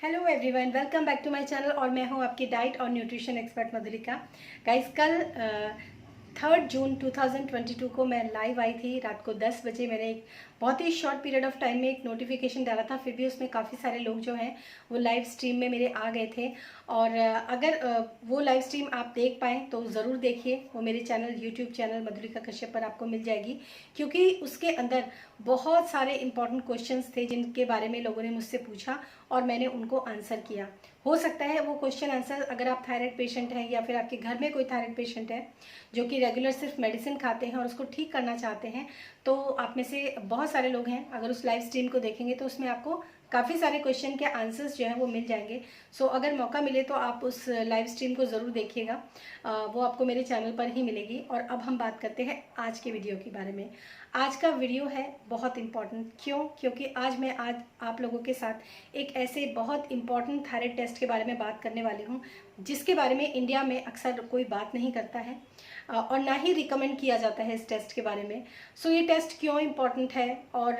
Hello everyone, welcome back to my channel. और मैं हूं आपकी डाइट और न्यूट्रिशन एक्सपर्ट मधुलिका। गाइस, कल 3 जून 2022 को मैं लाइव आई थी रात को 10 बजे। मैंने एक बहुत ही शॉर्ट पीरियड ऑफ टाइम में एक नोटिफिकेशन डाला था, फिर भी उसमें काफ़ी सारे लोग जो हैं वो लाइव स्ट्रीम में मेरे आ गए थे। और अगर वो लाइव स्ट्रीम आप देख पाएँ तो ज़रूर देखिए। वो मेरे channel YouTube channel Madhulika Kashyap पर आपको मिल जाएगी, क्योंकि उसके अंदर बहुत सारे इंपॉर्टेंट क्वेश्चंस थे जिनके बारे में लोगों ने मुझसे पूछा और मैंने उनको आंसर किया। हो सकता है वो क्वेश्चन आंसर, अगर आप थायराइड पेशेंट हैं या फिर आपके घर में कोई थायराइड पेशेंट है जो कि रेगुलर सिर्फ मेडिसिन खाते हैं और उसको ठीक करना चाहते हैं, तो आप में से बहुत सारे लोग हैं, अगर उस लाइव स्ट्रीम को देखेंगे तो उसमें आपको काफ़ी सारे क्वेश्चन के आंसर्स जो हैं वो मिल जाएंगे। सो अगर मौका मिले तो आप उस लाइव स्ट्रीम को ज़रूर देखिएगा, वो आपको मेरे चैनल पर ही मिलेगी। और अब हम बात करते हैं आज के वीडियो के बारे में। आज का वीडियो है बहुत इम्पॉर्टेंट। क्योंकि आज मैं आप लोगों के साथ एक ऐसे बहुत इम्पॉर्टेंट थायराइड टेस्ट के बारे में बात करने वाली हूँ जिसके बारे में इंडिया में अक्सर कोई बात नहीं करता है और ना ही रिकमेंड किया जाता है इस टेस्ट के बारे में। सो ये टेस्ट क्यों इम्पॉर्टेंट है और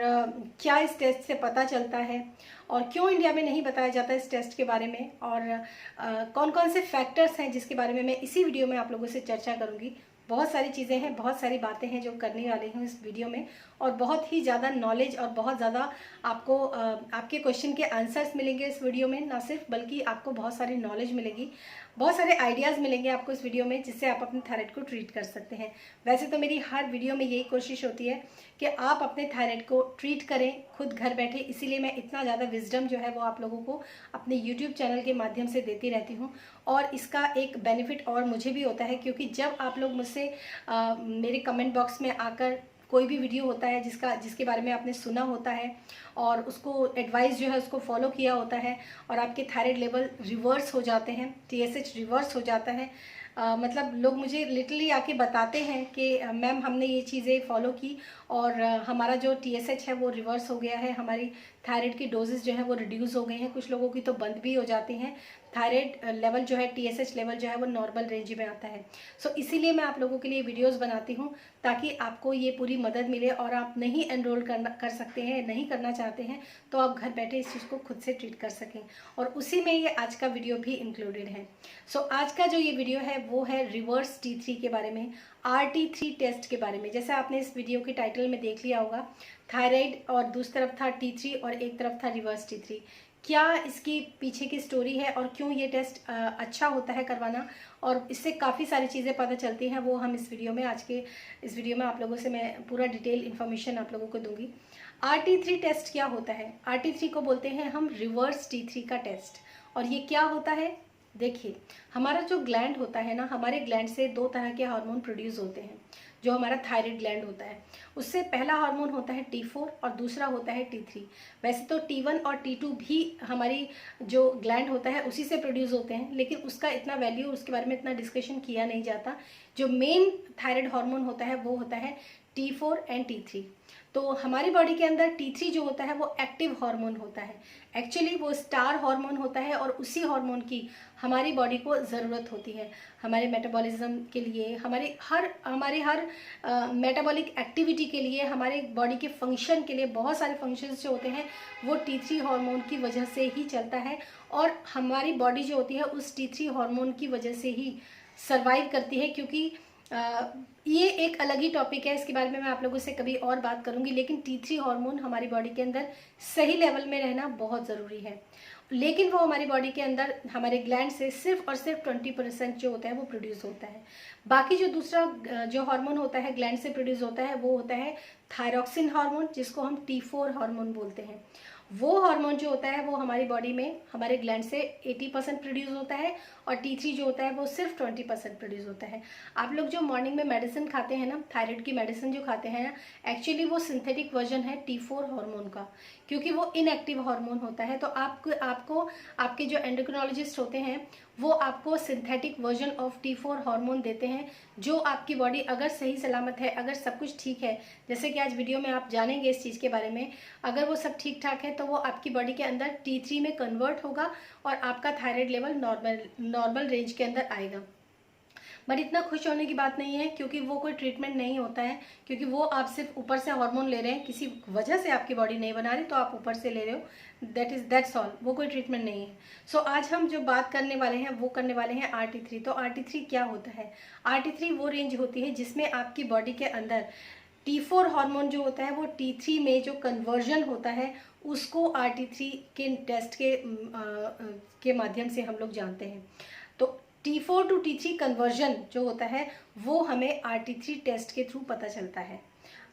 क्या इस टेस्ट से पता चलता है और क्यों इंडिया में नहीं बताया जाता इस टेस्ट के बारे में, और कौन कौन से फैक्टर्स हैं जिसके बारे में मैं इसी वीडियो में आप लोगों से चर्चा करूँगी। बहुत सारी चीज़ें हैं, बहुत सारी बातें हैं जो करने वाली हूँ इस वीडियो में, और बहुत ही ज़्यादा नॉलेज और बहुत ज़्यादा आपको आपके क्वेश्चन के आंसर्स मिलेंगे इस वीडियो में। ना सिर्फ बल्कि आपको बहुत सारी नॉलेज मिलेगी, बहुत सारे आइडियाज़ मिलेंगे आपको इस वीडियो में, जिससे आप अपने थायराइड को ट्रीट कर सकते हैं। वैसे तो मेरी हर वीडियो में यही कोशिश होती है कि आप अपने थायराइड को ट्रीट करें खुद घर बैठे, इसीलिए मैं इतना ज़्यादा विजडम जो है वो आप लोगों को अपने यूट्यूब चैनल के माध्यम से देती रहती हूँ। और इसका एक बेनिफिट और मुझे भी होता है, क्योंकि जब आप लोग मुझसे मेरे कमेंट बॉक्स में आकर कोई भी वीडियो होता है जिसके बारे में आपने सुना होता है और उसको एडवाइस जो है उसको फॉलो किया होता है और आपके थायराइड लेवल रिवर्स हो जाते हैं, TSH रिवर्स हो जाता है, मतलब लोग मुझे लिटरली आके बताते हैं कि मैम हमने ये चीज़ें फॉलो की और हमारा जो TSH है वो रिवर्स हो गया है, हमारी थायराइड की डोजेस जो है वो रिड्यूस हो गए हैं, कुछ लोगों की तो बंद भी हो जाती हैं, थायराइड लेवल जो है TSH लेवल जो है वो नॉर्मल रेंज में आता है। सो इसीलिए मैं आप लोगों के लिए वीडियोस बनाती हूँ ताकि आपको ये पूरी मदद मिले और आप नहीं एनरोल कर सकते हैं, नहीं करना चाहते हैं तो आप घर बैठे इस चीज़ को खुद से ट्रीट कर सकें, और उसी में ये आज का वीडियो भी इंक्लूडेड है। सो आज का जो ये वीडियो है वो है रिवर्स T3 के बारे में, RT3 टेस्ट के बारे में। जैसे आपने इस वीडियो के टाइटल में देख लिया होगा, थायराइड और दूसरी तरफ था T3 और एक तरफ था रिवर्स T3। क्या इसकी पीछे की स्टोरी है और क्यों ये टेस्ट अच्छा होता है करवाना, और इससे काफ़ी सारी चीज़ें पता चलती हैं, वो हम इस वीडियो में इस वीडियो में आप लोगों से मैं पूरा डिटेल इन्फॉर्मेशन आप लोगों को दूंगी। RT3 टेस्ट क्या होता है? RT3 को बोलते हैं हम रिवर्स T3 का टेस्ट। और ये क्या होता है? देखिए, हमारा जो ग्लैंड होता है ना, हमारे ग्लैंड से दो तरह के हार्मोन प्रोड्यूस होते हैं। जो हमारा थायराइड ग्लैंड होता है उससे पहला हार्मोन होता है T4 और दूसरा होता है T3। वैसे तो T1 और T2 भी हमारी जो ग्लैंड होता है उसी से प्रोड्यूस होते हैं, लेकिन उसका इतना वैल्यू, उसके बारे में इतना डिस्कशन किया नहीं जाता। जो मेन थायराइड हार्मोन होता है वो होता है T4 एंड T3। तो हमारी बॉडी के अंदर T3 जो होता है वो एक्टिव हार्मोन होता है, एक्चुअली वो स्टार हार्मोन होता है, और उसी हार्मोन की हमारी बॉडी को ज़रूरत होती है हमारे मेटाबॉलिज्म के लिए, हमारे हर मेटाबॉलिक एक्टिविटी के लिए, हमारे बॉडी के फंक्शन के लिए। बहुत सारे फंक्शंस जो होते हैं वो T3 हार्मोन की वजह से ही चलता है, और हमारी बॉडी जो होती है उस T3 हार्मोन की वजह से ही सर्वाइव करती है। क्योंकि ये एक अलग ही टॉपिक है, इसके बारे में मैं आप लोगों से कभी और बात करूंगी, लेकिन T3 हार्मोन हमारी बॉडी के अंदर सही लेवल में रहना बहुत ज़रूरी है। लेकिन वो हमारी बॉडी के अंदर हमारे ग्लैंड से सिर्फ और सिर्फ 20% जो होता है वो प्रोड्यूस होता है। बाकी जो दूसरा जो हार्मोन होता है ग्लैंड से प्रोड्यूस होता है वो होता है थायरॉक्सिन हार्मोन, जिसको हम T4 हार्मोन बोलते हैं। वो हार्मोन जो होता है वो हमारी बॉडी में हमारे ग्लैंड से 80% प्रोड्यूस होता है, और T3 जो होता है वो सिर्फ 20% प्रोड्यूस होता है। आप लोग जो मॉर्निंग में मेडिसिन खाते हैं ना, थायराइड की मेडिसिन जो खाते हैं ना, एक्चुअली वो सिंथेटिक वर्जन है T4 हार्मोन का, क्योंकि वो इनएक्टिव हार्मोन होता है। तो आपको आपके जो एंडोक्रिनोलॉजिस्ट होते हैं वो आपको synthetic version of T4 hormone देते हैं, जो आपकी बॉडी अगर सही सलामत है, अगर सब कुछ ठीक है, जैसे कि आज वीडियो में आप जानेंगे इस चीज़ के बारे में, अगर वो सब ठीक ठाक है तो वो आपकी बॉडी के अंदर T3 में कन्वर्ट होगा और आपका थायराइड लेवल नॉर्मल रेंज के अंदर आएगा। बट इतना खुश होने की बात नहीं है, क्योंकि वो कोई ट्रीटमेंट नहीं होता है, क्योंकि वो आप सिर्फ ऊपर से हार्मोन ले रहे हैं, किसी वजह से आपकी बॉडी नहीं बना रही तो आप ऊपर से ले रहे हो, दैट्स ऑल, वो कोई ट्रीटमेंट नहीं है। सो आज हम जो बात करने वाले हैं वो करने वाले हैं RT3। तो RT3 क्या होता है? RT3 वो रेंज होती है जिसमें आपकी बॉडी के अंदर T4 हार्मोन जो होता है वो T3 में जो कन्वर्जन होता है उसको RT3 के टेस्ट के माध्यम से हम लोग जानते हैं। तो T4 टू T3 कन्वर्जन जो होता है वो हमें RT3 टेस्ट के थ्रू पता चलता है।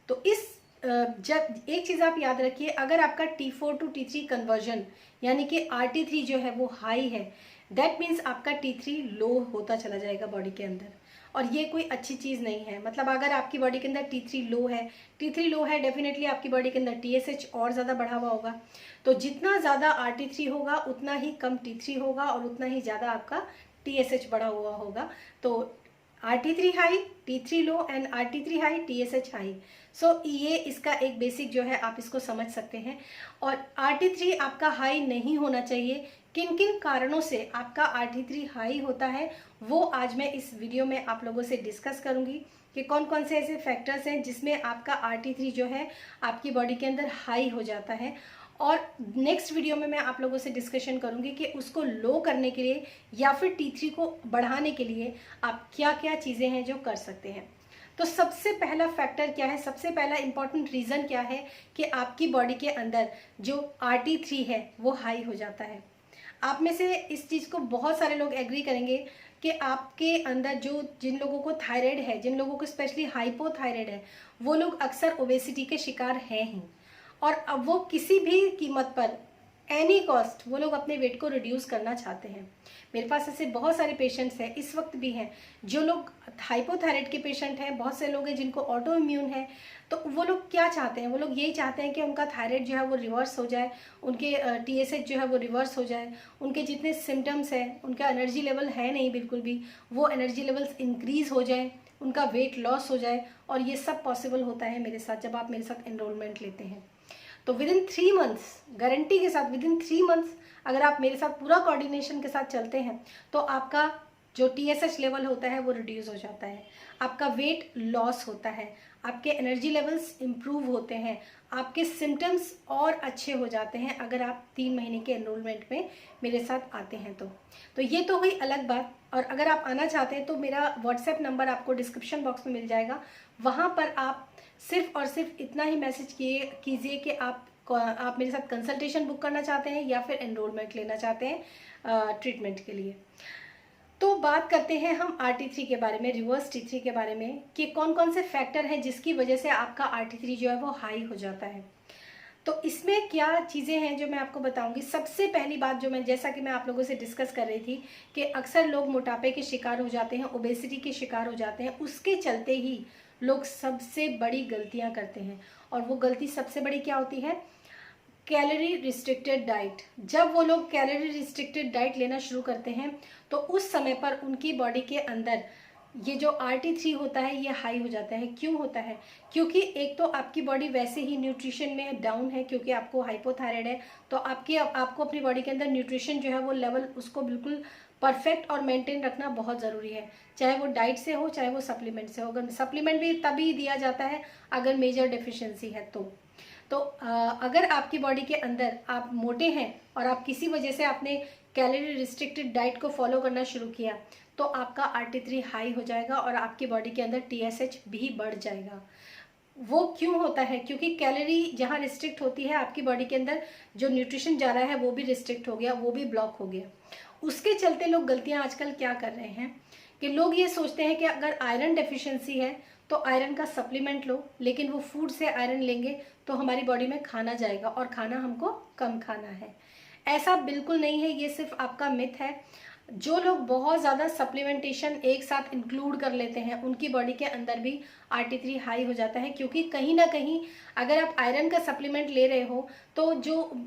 तो इस जब एक चीज़ आप याद रखिए, अगर आपका T4 टू T3 कन्वर्जन यानी कि RT3 जो है वो हाई है, दैट मीन्स आपका T3 लो होता चला जाएगा बॉडी के अंदर, और ये कोई अच्छी चीज़ नहीं है। मतलब अगर आपकी बॉडी के अंदर T3 लो है डेफिनेटली आपकी बॉडी के अंदर TSH और ज़्यादा बढ़ा हुआ होगा। तो जितना ज़्यादा RT3 होगा उतना ही कम T3 होगा और उतना ही ज़्यादा आपका TSH बढ़ा हुआ होगा। तो RT3 high, T3 low and RT3 high, TSH high. So ये इसका एक बेसिक जो है आप इसको समझ सकते हैं। और RT3 आपका हाई नहीं होना चाहिए। किन किन कारणों से आपका RT3 हाई होता है वो आज मैं इस वीडियो में आप लोगों से डिस्कस करूंगी कि कौन कौन से ऐसे फैक्टर्स हैं जिसमें आपका RT3 जो है आपकी बॉडी के अंदर हाई हो जाता है। और नेक्स्ट वीडियो में मैं आप लोगों से डिस्कशन करूंगी कि उसको लो करने के लिए या फिर T3 को बढ़ाने के लिए आप क्या क्या चीज़ें हैं जो कर सकते हैं। तो सबसे पहला फैक्टर क्या है, सबसे पहला इंपॉर्टेंट रीज़न क्या है कि आपकी बॉडी के अंदर जो RT3 है वो हाई हो जाता है। आप में से इस चीज़ को बहुत सारे लोग एग्री करेंगे कि आपके अंदर जिन लोगों को थायराइड है, जिन लोगों को स्पेशली हाइपोथायराइड है, वो लोग अक्सर ओबेसिटी के शिकार हैं ही। और अब वो किसी भी कीमत पर एनी कॉस्ट वो लोग अपने वेट को रिड्यूस करना चाहते हैं। मेरे पास ऐसे बहुत सारे पेशेंट्स हैं, इस वक्त भी हैं, जो लोग हाइपोथायराइड के पेशेंट हैं, बहुत से लोग हैं जिनको ऑटो इम्यून है। तो वो लोग क्या चाहते हैं? वो लोग यही चाहते हैं कि उनका थायराइड जो है वो रिवर्स हो जाए, उनके TSH जो है वो रिवर्स हो जाए, उनके जितने सिम्टम्स हैं, उनका एनर्जी लेवल है नहीं बिल्कुल भी, वो एनर्जी लेवल्स इंक्रीज़ हो जाए, उनका वेट लॉस हो जाए। और ये सब पॉसिबल होता है मेरे साथ जब आप मेरे साथ एनरोलमेंट लेते हैं। तो विद इन 3 मंथ्स गारंटी के साथ, विद इन 3 मंथ्स अगर आप मेरे साथ पूरा कोऑर्डिनेशन के साथ चलते हैं तो आपका जो TSH लेवल होता है वो रिड्यूस हो जाता है, आपका वेट लॉस होता है, आपके एनर्जी लेवल्स इम्प्रूव होते हैं, आपके सिम्टम्स और अच्छे हो जाते हैं अगर आप 3 महीने के एनरोलमेंट में मेरे साथ आते हैं तो ये तो हुई अलग बात। और अगर आप आना चाहते हैं तो मेरा व्हाट्सएप नंबर आपको डिस्क्रिप्शन बॉक्स में मिल जाएगा। वहाँ पर आप सिर्फ और सिर्फ इतना ही मैसेज कीजिए कि आप मेरे साथ कंसल्टेशन बुक करना चाहते हैं या फिर एनरोलमेंट लेना चाहते हैं ट्रीटमेंट के लिए। तो बात करते हैं हम RT3 के बारे में, रिवर्स T3 के बारे में, कि कौन कौन से फैक्टर हैं जिसकी वजह से आपका RT3 जो है वो हाई हो जाता है। तो इसमें क्या चीज़ें हैं जो मैं आपको बताऊंगी। सबसे पहली बात जो जैसा कि मैं आप लोगों से डिस्कस कर रही थी कि अक्सर लोग मोटापे के शिकार हो जाते हैं, ओबेसिटी के शिकार हो जाते हैं, उसके चलते ही लोग सबसे बड़ी गलतियां करते हैं। और वो गलती सबसे बड़ी क्या होती है? Calorie restricted diet. जब वो लोग कैलोरी रिस्ट्रिक्टेड डाइट लेना शुरू करते हैं तो उस समय पर उनकी बॉडी के अंदर ये जो RT3 होता है ये हाई हो जाता है। क्यों होता है? क्योंकि एक तो आपकी बॉडी वैसे ही न्यूट्रिशन में डाउन है, क्योंकि आपको हाइपोथायराइड है। तो आपको अपनी बॉडी के अंदर न्यूट्रिशन जो है वो लेवल उसको बिल्कुल परफेक्ट और मेंटेन रखना बहुत ज़रूरी है, चाहे वो डाइट से हो चाहे वो सप्लीमेंट से हो। अगर सप्लीमेंट भी तभी दिया जाता है अगर मेजर डिफिशिएंसी है तो अगर आपकी बॉडी के अंदर आप मोटे हैं और आप किसी वजह से आपने कैलोरी रिस्ट्रिक्टेड डाइट को फॉलो करना शुरू किया तो आपका RT3 हाई हो जाएगा और आपकी बॉडी के अंदर TSH भी बढ़ जाएगा। वो क्यों होता है? क्योंकि कैलोरी जहाँ रिस्ट्रिक्ट होती है आपकी बॉडी के अंदर जो न्यूट्रिशन जा रहा है वो भी रिस्ट्रिक्ट हो गया, वो भी ब्लॉक हो गया। उसके चलते लोग गलतियाँ आजकल क्या कर रहे हैं कि लोग ये सोचते हैं कि अगर आयरन डेफिशिएंसी है तो आयरन का सप्लीमेंट लो, लेकिन वो फूड से आयरन लेंगे तो हमारी बॉडी में खाना जाएगा और खाना हमको कम खाना है। ऐसा बिल्कुल नहीं है, ये सिर्फ आपका मिथ है। जो लोग बहुत ज़्यादा सप्लीमेंटेशन एक साथ इंक्लूड कर लेते हैं उनकी बॉडी के अंदर भी RT3 हाई हो जाता है, क्योंकि कहीं ना कहीं अगर आप आयरन का सप्लीमेंट ले रहे हो तो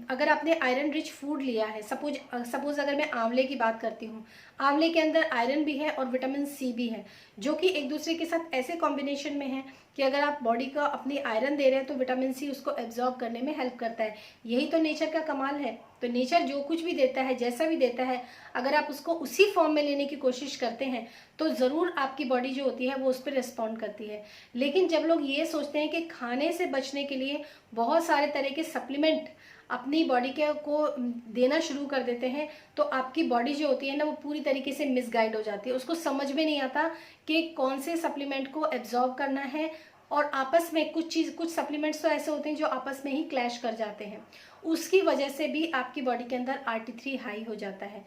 अगर आपने आयरन रिच फूड लिया है, सपोज अगर मैं आंवले की बात करती हूँ, आंवले के अंदर आयरन भी है और विटामिन C भी है, जो कि एक दूसरे के साथ ऐसे कॉम्बिनेशन में है कि अगर आप बॉडी का अपनी आयरन दे रहे हैं तो विटामिन C उसको एब्जॉर्ब करने में हेल्प करता है। यही तो नेचर का कमाल है। तो तो नेचर जो कुछ भी देता है, जैसा भी देता है, अगर आप उसको उसी फॉर्म में लेने की कोशिश करते हैं तो ज़रूर आपकी बॉडी जो होती है वो उस पर रिस्पॉन्ड करती है। लेकिन जब लोग ये सोचते हैं कि खाने से बचने के लिए बहुत सारे तरह के सप्लीमेंट अपनी बॉडी के को देना शुरू कर देते हैं, तो आपकी बॉडी जो होती है ना वो पूरी तरीके से मिसगाइड हो जाती है। उसको समझ में नहीं आता कि कौन से सप्लीमेंट को एब्जॉर्ब करना है, और आपस में कुछ सप्लीमेंट्स तो ऐसे होते हैं जो आपस में ही क्लैश कर जाते हैं। उसकी वजह से भी आपकी बॉडी के अंदर RT3 हाई हो जाता है।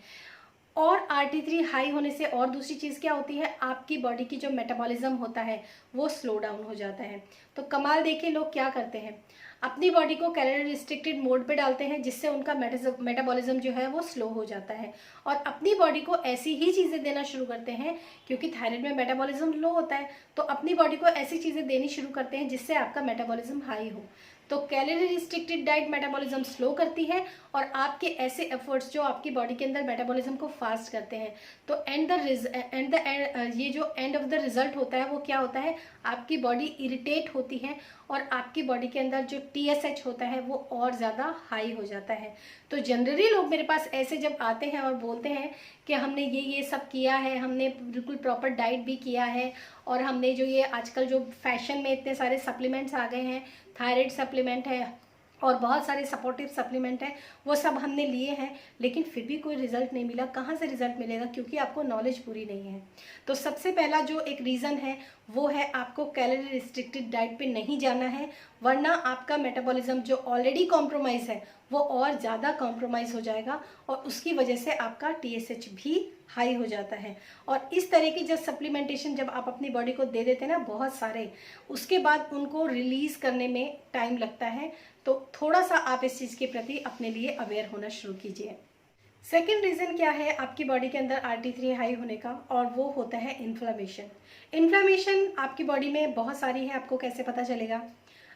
और RT3 हाई होने से और दूसरी चीज़ क्या होती है, आपकी बॉडी की जो मेटाबॉलिज्म होता है वो स्लो डाउन हो जाता है। तो कमाल देखिए लोग क्या करते हैं, अपनी बॉडी को कैलोरी रिस्ट्रिक्टेड मोड पे डालते हैं जिससे उनका मेटाबॉलिज्म जो है वो स्लो हो जाता है, और अपनी बॉडी को ऐसी ही चीज़ें देना शुरू करते हैं, क्योंकि थायराइड में मेटाबॉलिज्म लो होता है, तो अपनी बॉडी को ऐसी चीज़ें देनी शुरू करते हैं जिससे आपका मेटाबॉलिज्म हाई हो। तो calorie restricted diet metabolism slow करती है, और आपके ऐसे एफर्ट्स जो आपकी बॉडी के अंदर मेटाबॉलिज्म को फास्ट करते हैं, तो ये जो एंड ऑफ द रिजल्ट होता है वो क्या होता है, आपकी बॉडी इरिटेट होती है और आपकी बॉडी के अंदर जो TSH होता है वो और ज़्यादा हाई हो जाता है। तो जनरली लोग मेरे पास ऐसे जब आते हैं और बोलते हैं कि हमने ये सब किया है, हमने बिल्कुल प्रॉपर डाइट भी किया है, और हमने जो ये आजकल जो फैशन में इतने सारे सप्लीमेंट्स आ गए हैं, थायराइड सप्लीमेंट है और बहुत सारे सपोर्टिव सप्लीमेंट हैं, वो सब हमने लिए हैं, लेकिन फिर भी कोई रिजल्ट नहीं मिला। कहाँ से रिजल्ट मिलेगा, क्योंकि आपको नॉलेज पूरी नहीं है। तो सबसे पहला जो एक रीज़न है वो है आपको कैलोरी रिस्ट्रिक्टेड डाइट पे नहीं जाना है, वरना आपका मेटाबॉलिज्म जो ऑलरेडी कॉम्प्रोमाइज़ है वो और ज़्यादा कॉम्प्रोमाइज़ हो जाएगा, और उसकी वजह से आपका TSH भी हाई हो जाता है। और इस तरह की जब सप्लीमेंटेशन जब आप अपनी बॉडी को दे देते हैं ना बहुत सारे, उसके बाद उनको रिलीज़ करने में टाइम लगता है। तो थोड़ा सा आप इस चीज़ के प्रति अपने लिए अवेयर होना शुरू कीजिए। सेकेंड रीज़न क्या है आपकी बॉडी के अंदर RT3 हाई होने का, और वो होता है इन्फ्लामेशन। इन्फ्लामेशन आपकी बॉडी में बहुत सारी है, आपको कैसे पता चलेगा,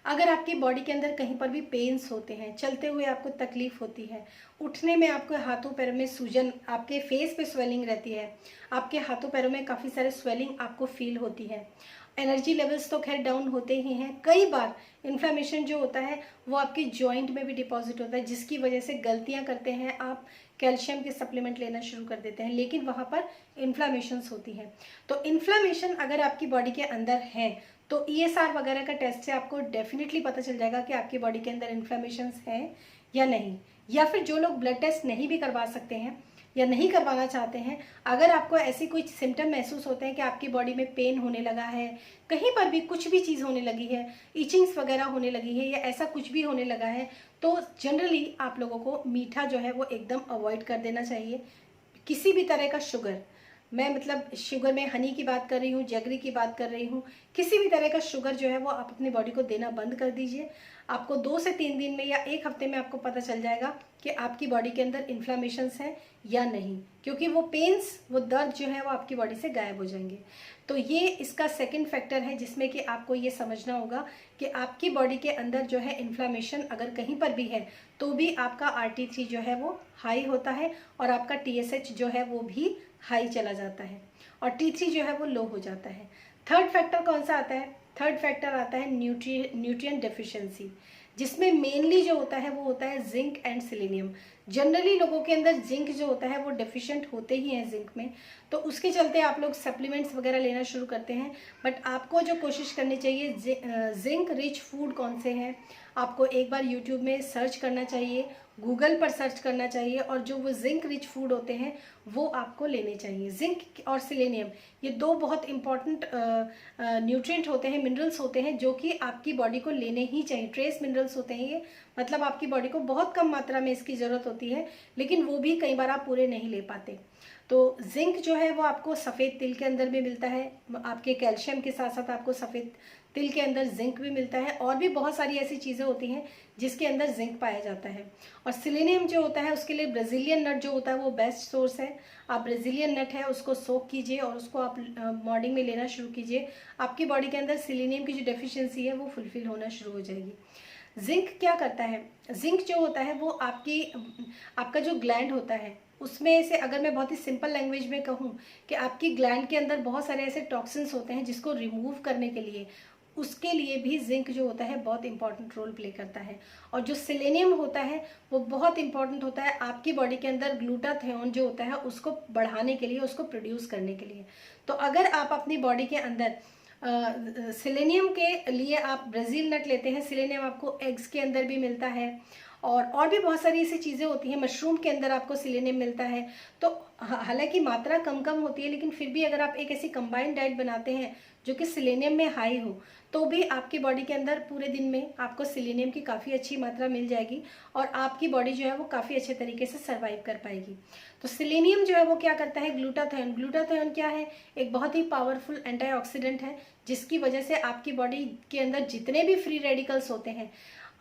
अगर आपकी बॉडी के अंदर कहीं पर भी पेन्स होते हैं, चलते हुए आपको तकलीफ होती है, उठने में आपको हाथों पैरों में सूजन, आपके फेस पे स्वेलिंग रहती है, आपके हाथों पैरों में काफ़ी सारे स्वेलिंग आपको फील होती है, एनर्जी लेवल्स तो खैर डाउन होते ही हैं, कई बार इन्फ्लेमेशन जो होता है वो आपकी जॉइंट में भी डिपॉजिट होता है, जिसकी वजह से गलतियां करते हैं आप, कैल्शियम के सप्लीमेंट लेना शुरू कर देते हैं, लेकिन वहाँ पर इन्फ्लामेशंस होती हैं। तो इन्फ्लामेशन अगर आपकी बॉडी के अंदर है तो ESR वगैरह का टेस्ट से आपको डेफिनेटली पता चल जाएगा कि आपकी बॉडी के अंदर इन्फ्लेमेशंस हैं या नहीं। या फिर जो लोग ब्लड टेस्ट नहीं भी करवा सकते हैं या नहीं करवाना चाहते हैं, अगर आपको ऐसी कुछ सिम्टम महसूस होते हैं कि आपकी बॉडी में पेन होने लगा है, कहीं पर भी कुछ भी चीज़ होने लगी है, इचिंग्स वगैरह होने लगी है, या ऐसा कुछ भी होने लगा है, तो जनरली आप लोगों को मीठा जो है वो एकदम अवॉइड कर देना चाहिए। किसी भी तरह का शुगर, मैं मतलब शुगर में हनी की बात कर रही हूँ, जगरी की बात कर रही हूँ, किसी भी तरह का शुगर जो है वो आप अपनी बॉडी को देना बंद कर दीजिए। आपको 2 से 3 दिन में या 1 हफ्ते में आपको पता चल जाएगा कि आपकी बॉडी के अंदर इन्फ्लामेशंस हैं या नहीं, क्योंकि वो पेन्स, वो दर्द जो है वो आपकी बॉडी से गायब हो जाएंगे। तो ये इसका सेकंड फैक्टर है जिसमें कि आपको ये समझना होगा कि आपकी बॉडी के अंदर जो है इन्फ्लामेशन अगर कहीं पर भी है तो भी आपका RT3 जो है वो हाई होता है और आपका TSH जो है वो भी हाई चला जाता है और T3 जो है वो लो हो जाता है। थर्ड फैक्टर कौन सा आता है? थर्ड फैक्टर आता है न्यूट्रिएंट डेफिशिएंसी, जिसमें मेनली जो होता है वो होता है जिंक एंड सेलेनियम। जनरली लोगों के अंदर जिंक जो होता है वो डेफिशिएंट होते ही हैं जिंक में, तो उसके चलते आप लोग सप्लीमेंट्स वगैरह लेना शुरू करते हैं। बट आपको जो कोशिश करनी चाहिए, जिंक रिच फूड कौन से हैं, आपको एक बार यूट्यूब में सर्च करना चाहिए, गूगल पर सर्च करना चाहिए, और जो वो जिंक रिच फूड होते हैं वो आपको लेने चाहिए। जिंक और सेलेनियम ये 2 बहुत इंपॉर्टेंट न्यूट्रिएंट होते हैं, मिनरल्स होते हैं, जो कि आपकी बॉडी को लेने ही चाहिए। ट्रेस मिनरल्स होते हैं ये, मतलब आपकी बॉडी को बहुत कम मात्रा में इसकी ज़रूरत होती है, लेकिन वो भी कई बार आप पूरे नहीं ले पाते। तो जिंक जो है वो आपको सफ़ेद तिल के अंदर भी मिलता है, आपके कैल्शियम के साथ साथ आपको सफ़ेद तिल के अंदर जिंक भी मिलता है, और भी बहुत सारी ऐसी चीज़ें होती हैं जिसके अंदर जिंक पाया जाता है। और सेलेनियम जो होता है उसके लिए ब्राज़ीलियन नट जो होता है वो बेस्ट सोर्स है। आप ब्राज़ीलियन नट है उसको सोक कीजिए और उसको आप मॉर्निंग में लेना शुरू कीजिए, आपकी बॉडी के अंदर सेलेनियम की जो डेफिशिएंसी है वो फुलफिल होना शुरू हो जाएगी। जिंक क्या करता है? जिंक जो होता है वो आपका जो ग्लैंड होता है उसमें से, अगर मैं बहुत ही सिंपल लैंग्वेज में कहूँ कि आपकी ग्लैंड के अंदर बहुत सारे ऐसे टॉक्सिन्स होते हैं जिसको रिमूव करने के लिए उसके लिए भी जिंक जो होता है बहुत इंपॉर्टेंट रोल प्ले करता है। और जो सेलेनियम होता है वो बहुत इंपॉर्टेंट होता है आपकी बॉडी के अंदर ग्लूटाथियोन जो होता है उसको बढ़ाने के लिए, उसको प्रोड्यूस करने के लिए। तो अगर आप अपनी बॉडी के अंदर सेलेनियम के लिए आप ब्राज़ील नट लेते हैं, सेलेनियम आपको एग्स के अंदर भी मिलता है और भी बहुत सारी ऐसी चीज़ें होती हैं, मशरूम के अंदर आपको सेलेनियम मिलता है। तो हालांकि मात्रा कम कम होती है, लेकिन फिर भी अगर आप एक ऐसी कंबाइंड डाइट बनाते हैं जो कि सेलेनियम में हाई हो, तो भी आपकी बॉडी के अंदर पूरे दिन में आपको सेलेनियम की काफ़ी अच्छी मात्रा मिल जाएगी और आपकी बॉडी जो है वो काफ़ी अच्छे तरीके से सर्वाइव कर पाएगी। तो सेलेनियम जो है वो क्या करता है, ग्लूटाथियोन, ग्लूटाथियोन क्या है, एक बहुत ही पावरफुल एंटीऑक्सीडेंट है, जिसकी वजह से आपकी बॉडी के अंदर जितने भी फ्री रेडिकल्स होते हैं,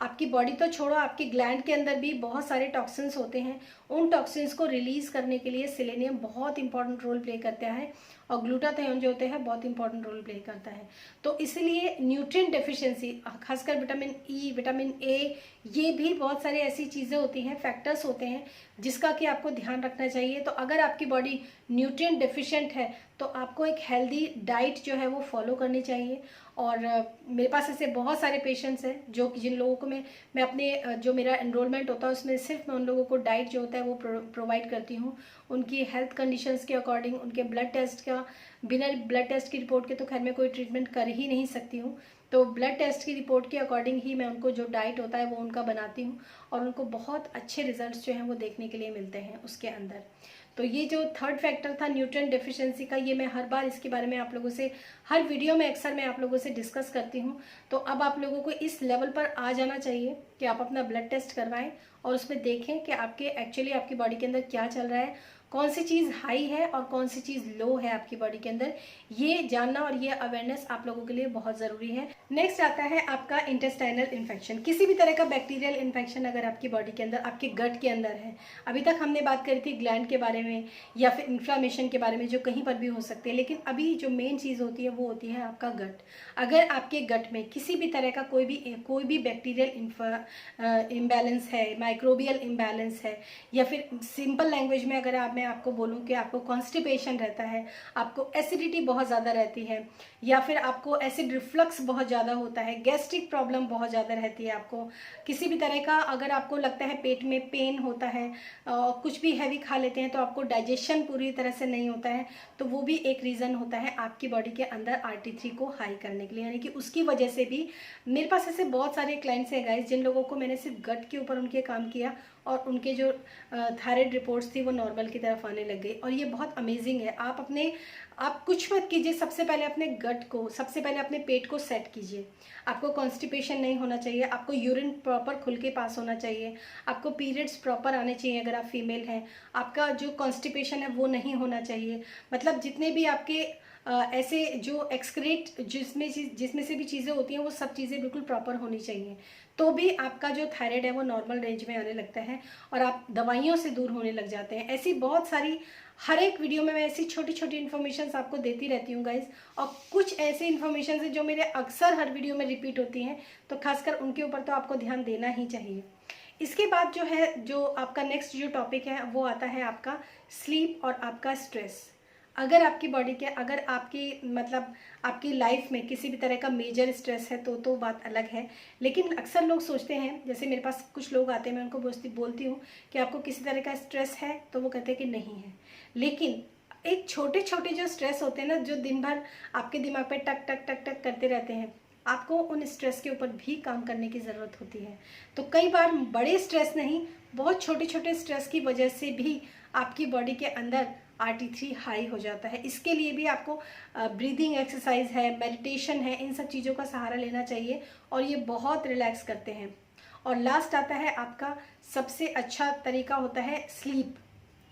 आपकी बॉडी तो छोड़ो, आपकी ग्लैंड के अंदर भी बहुत सारे टॉक्सिन्स होते हैं, उन टॉक्सिन्स को रिलीज करने के लिए सेलेनियम बहुत इंपॉर्टेंट रोल प्ले करता है और ग्लूटाथियोन जो होते हैं बहुत इंपॉर्टेंट रोल प्ले करता है। तो इसलिए न्यूट्रिएंट डेफिशिएंसी, खासकर विटामिन ई, विटामिन ए, ये भी बहुत सारी ऐसी चीज़ें होती हैं, फैक्टर्स होते हैं जिसका कि आपको ध्यान रखना चाहिए। तो अगर आपकी बॉडी न्यूट्रिएंट डेफिशिएंट है तो आपको एक हेल्दी डाइट जो है वो फॉलो करनी चाहिए। और मेरे पास ऐसे बहुत सारे पेशेंट्स हैं जो जिन लोगों को मैं अपने जो मेरा एनरोलमेंट होता है उसमें सिर्फ मैं उन लोगों को डाइट जो होता है वो प्रोवाइड करती हूँ। उनकी हेल्थ कंडीशंस के अकॉर्डिंग, उनके ब्लड टेस्ट का, बिना ब्लड टेस्ट की रिपोर्ट के तो खैर मैं कोई ट्रीटमेंट कर ही नहीं सकती हूँ, तो ब्लड टेस्ट की रिपोर्ट के अकॉर्डिंग ही मैं उनको जो डाइट होता है वो उनका बनाती हूँ और उनको बहुत अच्छे रिजल्ट्स जो हैं वो देखने के लिए मिलते हैं उसके अंदर। तो ये जो थर्ड फैक्टर था न्यूट्रिएंट डेफिशिएंसी का, ये मैं हर बार इसके बारे में आप लोगों से हर वीडियो में अक्सर मैं आप लोगों से डिस्कस करती हूँ। तो अब आप लोगों को इस लेवल पर आ जाना चाहिए कि आप अपना ब्लड टेस्ट करवाएं और उसमें देखें कि आपके एक्चुअली आपकी बॉडी के अंदर क्या चल रहा है, कौन सी चीज़ हाई है और कौन सी चीज़ लो है आपकी बॉडी के अंदर। ये जानना और ये अवेयरनेस आप लोगों के लिए बहुत ज़रूरी है। नेक्स्ट आता है आपका इंटेस्टाइनल इन्फेक्शन। किसी भी तरह का बैक्टीरियल इन्फेक्शन अगर आपकी बॉडी के अंदर, आपके गट के अंदर है, अभी तक हमने बात करी थी ग्लैंड के बारे में या फिर इन्फ्लामेशन के बारे में जो कहीं पर भी हो सकते हैं, लेकिन अभी जो मेन चीज़ होती है वो होती है आपका गट। अगर आपके गट में किसी भी तरह का कोई भी बैक्टीरियल इम्बैलेंस है, माइक्रोबियल इम्बैलेंस है, या फिर सिंपल लैंग्वेज में अगर मैं आपको बोलूं कि आपको कॉन्स्टिपेशन रहता है, आपको एसिडिटी बहुत ज़्यादा रहती है, या फिर आपको एसिड रिफ्लक्स बहुत ज़्यादा होता है, गैस्ट्रिक प्रॉब्लम बहुत ज़्यादा रहती है, आपको किसी भी तरह का अगर आपको लगता है पेट में पेन होता है, कुछ भी हैवी खा लेते हैं तो आपको डाइजेशन पूरी तरह से नहीं होता है, तो वो भी एक रीज़न होता है आपकी बॉडी के अंदर RT3 को हाई करने के लिए। यानी कि उसकी वजह से भी मेरे पास ऐसे बहुत सारे क्लाइंट्स हैं गाइस जिन लोगों को मैंने सिर्फ गट के ऊपर उनके काम किया और उनके जो थायराइड रिपोर्ट्स थी वो नॉर्मल की तरफ आने लग गई। और ये बहुत अमेजिंग है। आप कुछ मत कीजिए, सबसे पहले अपने गट को, सबसे पहले अपने पेट को सेट कीजिए। आपको कॉन्स्टिपेशन नहीं होना चाहिए, आपको यूरिन प्रॉपर खुल के पास होना चाहिए, आपको पीरियड्स प्रॉपर आने चाहिए अगर आप फीमेल हैं, आपका जो कॉन्स्टिपेशन है वो नहीं होना चाहिए। मतलब जितने भी आपके ऐसे जो एक्सक्रीट जिसमें से भी चीज़ें होती हैं वो सब चीज़ें बिल्कुल प्रॉपर होनी चाहिए, तो भी आपका जो थायराइड है वो नॉर्मल रेंज में आने लगता है और आप दवाइयों से दूर होने लग जाते हैं। ऐसी बहुत सारी, हर एक वीडियो में मैं ऐसी छोटी छोटी इन्फॉर्मेशन आपको देती रहती हूँ गाइज, और कुछ ऐसी इन्फॉर्मेशन है जो मेरे अक्सर हर वीडियो में रिपीट होती हैं, तो खासकर उनके ऊपर तो आपको ध्यान देना ही चाहिए। इसके बाद जो है, जो आपका नेक्स्ट जो टॉपिक है वो आता है आपका स्लीप और आपका स्ट्रेस। अगर आपकी बॉडी के, अगर आपकी मतलब आपकी लाइफ में किसी भी तरह का मेजर स्ट्रेस है तो बात अलग है, लेकिन अक्सर लोग सोचते हैं, जैसे मेरे पास कुछ लोग आते हैं, मैं उनको बोलती हूँ कि आपको किसी तरह का स्ट्रेस है, तो वो कहते हैं कि नहीं है। लेकिन एक छोटे छोटे जो स्ट्रेस होते हैं ना, जो दिन भर आपके दिमाग पे टक टक टक टक करते रहते हैं, आपको उन स्ट्रेस के ऊपर भी काम करने की ज़रूरत होती है। तो कई बार बड़े स्ट्रेस नहीं, बहुत छोटे छोटे स्ट्रेस की वजह से भी आपकी बॉडी के अंदर RT3 हाई हो जाता है। इसके लिए भी आपको ब्रीदिंग एक्सरसाइज है, मेडिटेशन है, इन सब चीज़ों का सहारा लेना चाहिए और ये बहुत रिलैक्स करते हैं। और लास्ट आता है आपका सबसे अच्छा तरीका होता है स्लीप।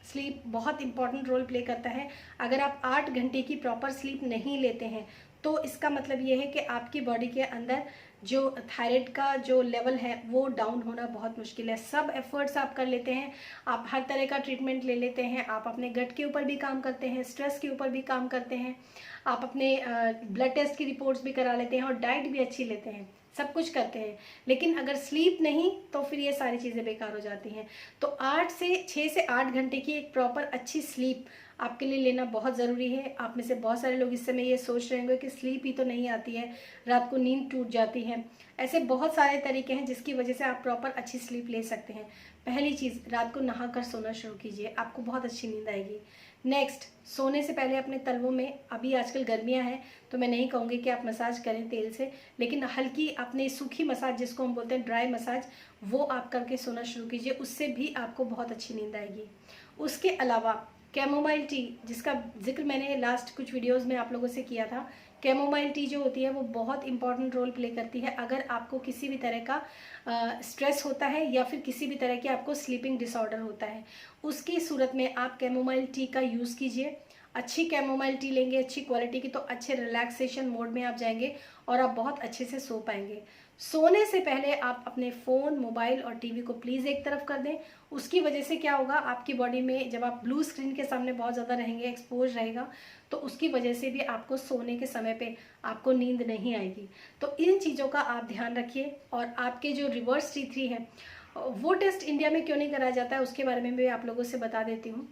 स्लीप बहुत इंपॉर्टेंट रोल प्ले करता है। अगर आप 8 घंटे की प्रॉपर स्लीप नहीं लेते हैं तो इसका मतलब ये है कि आपकी बॉडी के अंदर जो थायराइड का जो लेवल है वो डाउन होना बहुत मुश्किल है। सब एफर्ट्स आप कर लेते हैं, आप हर तरह का ट्रीटमेंट ले लेते हैं, आप अपने गट के ऊपर भी काम करते हैं, स्ट्रेस के ऊपर भी काम करते हैं, आप अपने ब्लड टेस्ट की रिपोर्ट्स भी करा लेते हैं और डाइट भी अच्छी लेते हैं, सब कुछ करते हैं, लेकिन अगर स्लीप नहीं तो फिर ये सारी चीज़ें बेकार हो जाती हैं। तो 6 से 8 घंटे की एक प्रॉपर अच्छी स्लीप आपके लिए लेना बहुत ज़रूरी है। आप में से बहुत सारे लोग इस समय ये सोच रहे होंगे कि स्लीप ही तो नहीं आती है, रात को नींद टूट जाती है। ऐसे बहुत सारे तरीके हैं जिसकी वजह से आप प्रॉपर अच्छी स्लीप ले सकते हैं। पहली चीज़, रात को नहा कर सोना शुरू कीजिए, आपको बहुत अच्छी नींद आएगी। नेक्स्ट, सोने से पहले अपने तलवों में, अभी आजकल गर्मियां हैं तो मैं नहीं कहूँगी कि आप मसाज करें तेल से, लेकिन हल्की अपने सूखी मसाज जिसको हम बोलते हैं ड्राई मसाज, वो आप करके सोना शुरू कीजिए, उससे भी आपको बहुत अच्छी नींद आएगी। उसके अलावा कैमोमाइल टी, जिसका जिक्र मैंने लास्ट कुछ वीडियोज़ में आप लोगों से किया था। कैमोमाइल टी जो होती है वो बहुत इंपॉर्टेंट रोल प्ले करती है अगर आपको किसी भी तरह का स्ट्रेस होता है या फिर किसी भी तरह की आपको स्लीपिंग डिसऑर्डर होता है। उसकी सूरत में आप कैमोमाइल टी का यूज़ कीजिए। अच्छी कैमोमाइल टी लेंगे, अच्छी क्वालिटी की, तो अच्छे रिलैक्सेशन मोड में आप जाएंगे और आप बहुत अच्छे से सो पाएंगे। सोने से पहले आप अपने फ़ोन, मोबाइल और टीवी को प्लीज़ एक तरफ कर दें। उसकी वजह से क्या होगा, आपकी बॉडी में जब आप ब्लू स्क्रीन के सामने बहुत ज़्यादा रहेंगे, एक्सपोज रहेगा, तो उसकी वजह से भी आपको सोने के समय पे आपको नींद नहीं आएगी। तो इन चीज़ों का आप ध्यान रखिए। और आपके जो रिवर्स T3 है, वो टेस्ट इंडिया में क्यों नहीं कराया जाता है उसके बारे में भी आप लोगों से बता देती हूँ।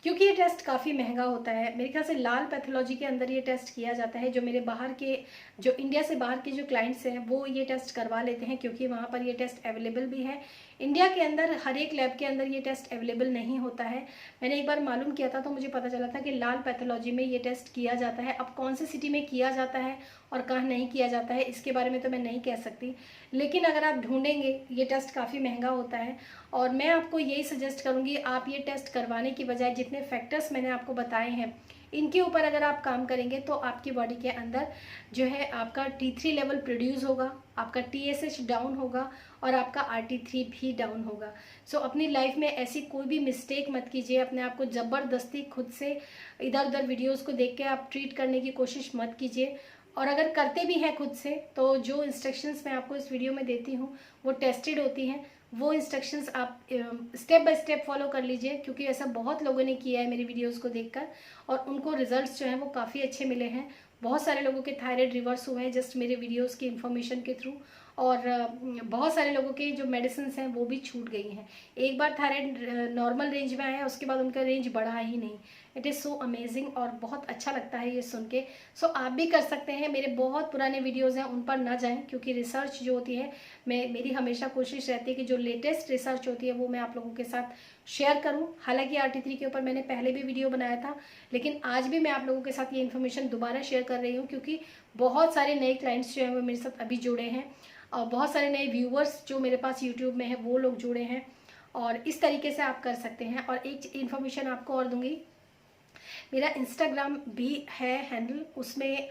क्योंकि ये टेस्ट काफ़ी महंगा होता है। मेरे ख्याल से लाल पैथोलॉजी के अंदर ये टेस्ट किया जाता है। जो मेरे बाहर के, जो इंडिया से बाहर के जो क्लाइंट्स हैं वो ये टेस्ट करवा लेते हैं, क्योंकि वहाँ पर ये टेस्ट अवेलेबल भी है। इंडिया के अंदर हर एक लैब के अंदर ये टेस्ट अवेलेबल नहीं होता है। मैंने एक बार मालूम किया था तो मुझे पता चला था कि लाल पैथोलॉजी में ये टेस्ट किया जाता है। अब कौन सी सिटी में किया जाता है और कहाँ नहीं किया जाता है इसके बारे में तो मैं नहीं कह सकती, लेकिन अगर आप ढूंढेंगे ये टेस्ट काफ़ी महंगा होता है। और मैं आपको यही सजेस्ट करूँगी, आप ये टेस्ट करवाने की बजाय जितने फैक्टर्स मैंने आपको बताए हैं इनके ऊपर अगर आप काम करेंगे तो आपकी बॉडी के अंदर जो है आपका T3 लेवल प्रोड्यूस होगा, आपका TSH डाउन होगा और आपका RT3 भी डाउन होगा। सो अपनी लाइफ में ऐसी कोई भी मिस्टेक मत कीजिए। अपने आप को ज़बरदस्ती खुद से इधर उधर वीडियोस को देख के आप ट्रीट करने की कोशिश मत कीजिए। और अगर करते भी हैं खुद से तो जो इंस्ट्रक्शंस मैं आपको इस वीडियो में देती हूँ वो टेस्टेड होती हैं। वो इंस्ट्रक्शंस आप स्टेप बाय स्टेप फॉलो कर लीजिए, क्योंकि ऐसा बहुत लोगों ने किया है मेरी वीडियोस को देखकर और उनको रिजल्ट्स जो हैं वो काफ़ी अच्छे मिले हैं। बहुत सारे लोगों के थायराइड रिवर्स हुए हैं जस्ट मेरे वीडियोस की इन्फॉर्मेशन के थ्रू, और बहुत सारे लोगों के जो मेडिसिन हैं वो भी छूट गई हैं। एक बार थायराइड नॉर्मल रेंज में आया, उसके बाद उनका रेंज बढ़ा ही नहीं। इट इज़ सो अमेजिंग और बहुत अच्छा लगता है ये सुन के। सो आप भी कर सकते हैं। मेरे बहुत पुराने वीडियोज़ हैं उन पर ना जाएं, क्योंकि रिसर्च जो होती है, मेरी हमेशा कोशिश रहती है कि जो लेटेस्ट रिसर्च होती है वो मैं आप लोगों के साथ शेयर करूं। हालांकि RT3 के ऊपर मैंने पहले भी वीडियो बनाया था, लेकिन आज भी मैं आप लोगों के साथ ये इन्फॉर्मेशन दोबारा शेयर कर रही हूँ, क्योंकि बहुत सारे नए क्लाइंट्स जो हैं वो मेरे साथ अभी जुड़े हैं और बहुत सारे नए व्यूअर्स जो मेरे पास यूट्यूब में है वो लोग जुड़े हैं। और इस तरीके से आप कर सकते हैं। और एक इन्फॉर्मेशन आपको और दूंगी, मेरा इंस्टाग्राम भी है हैंडल, उसमें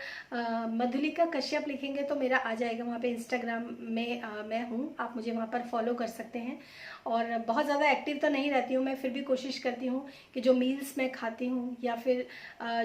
मधुलिका कश्यप लिखेंगे तो मेरा आ जाएगा। वहाँ पे इंस्टाग्राम में मैं हूँ, आप मुझे वहाँ पर फॉलो कर सकते हैं। और बहुत ज़्यादा एक्टिव तो नहीं रहती हूँ मैं, फिर भी कोशिश करती हूँ कि जो मील्स मैं खाती हूँ या फिर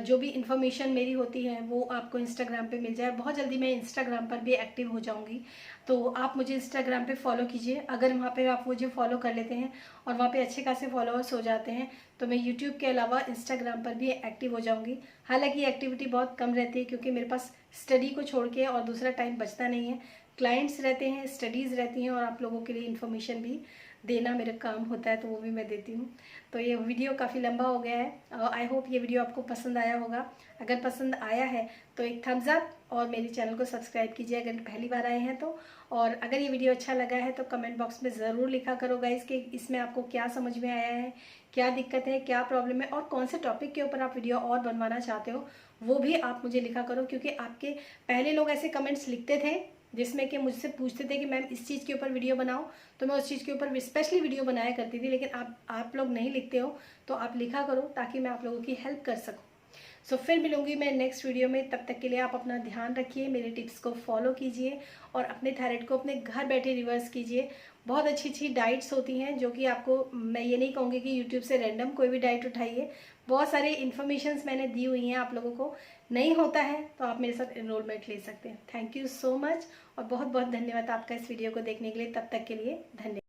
जो भी इन्फॉर्मेशन मेरी होती है वो आपको इंस्टाग्राम पे मिल जाए। बहुत जल्दी मैं इंस्टाग्राम पर भी एक्टिव हो जाऊँगी, तो आप मुझे इंस्टाग्राम पे फॉलो कीजिए। अगर वहाँ पे आप मुझे फॉलो कर लेते हैं और वहाँ पे अच्छे खासे फॉलोअर्स हो जाते हैं तो मैं यूट्यूब के अलावा इंस्टाग्राम पर भी एक्टिव हो जाऊँगी। हालांकि एक्टिविटी बहुत कम रहती है, क्योंकि मेरे पास स्टडी को छोड़ के और दूसरा टाइम बचता नहीं है। क्लाइंट्स रहते हैं, स्टडीज़ रहती हैं और आप लोगों के लिए इन्फॉर्मेशन भी देना मेरा काम होता है, तो वो भी मैं देती हूँ। तो ये वीडियो काफ़ी लंबा हो गया है। आई होप ये वीडियो आपको पसंद आया होगा। अगर पसंद आया है तो एक थम्स अप और मेरे चैनल को सब्सक्राइब कीजिए अगर पहली बार आए हैं तो। और अगर ये वीडियो अच्छा लगा है तो कमेंट बॉक्स में ज़रूर लिखा करो गाइस कि इसमें आपको क्या समझ में आया है, क्या दिक्कत है, क्या प्रॉब्लम है और कौन से टॉपिक के ऊपर आप वीडियो और बनवाना चाहते हो, वो भी आप मुझे लिखा करो। क्योंकि आपके पहले लोग ऐसे कमेंट्स लिखते थे जिसमें कि मुझसे पूछते थे कि मैम इस चीज़ के ऊपर वीडियो बनाओ, तो मैं उस चीज़ के ऊपर स्पेशली वीडियो बनाया करती थी। लेकिन आप लोग नहीं लिखते हो, तो आप लिखा करो ताकि मैं आप लोगों की हेल्प कर सकूँ। सो फिर मिलूंगी मैं नेक्स्ट वीडियो में। तब तक के लिए आप अपना ध्यान रखिए, मेरे टिप्स को फॉलो कीजिए और अपने थायराइड को अपने घर बैठे रिवर्स कीजिए। बहुत अच्छी अच्छी डाइट्स होती हैं जो कि आपको, मैं ये नहीं कहूँगी कि यूट्यूब से रैंडम कोई भी डाइट उठाइए। बहुत सारे इन्फॉर्मेशंस मैंने दी हुई हैं, आप लोगों को नहीं होता है तो आप मेरे साथ एनरोलमेंट ले सकते हैं। थैंक यू सो मच और बहुत बहुत धन्यवाद आपका इस वीडियो को देखने के लिए। तब तक के लिए धन्यवाद।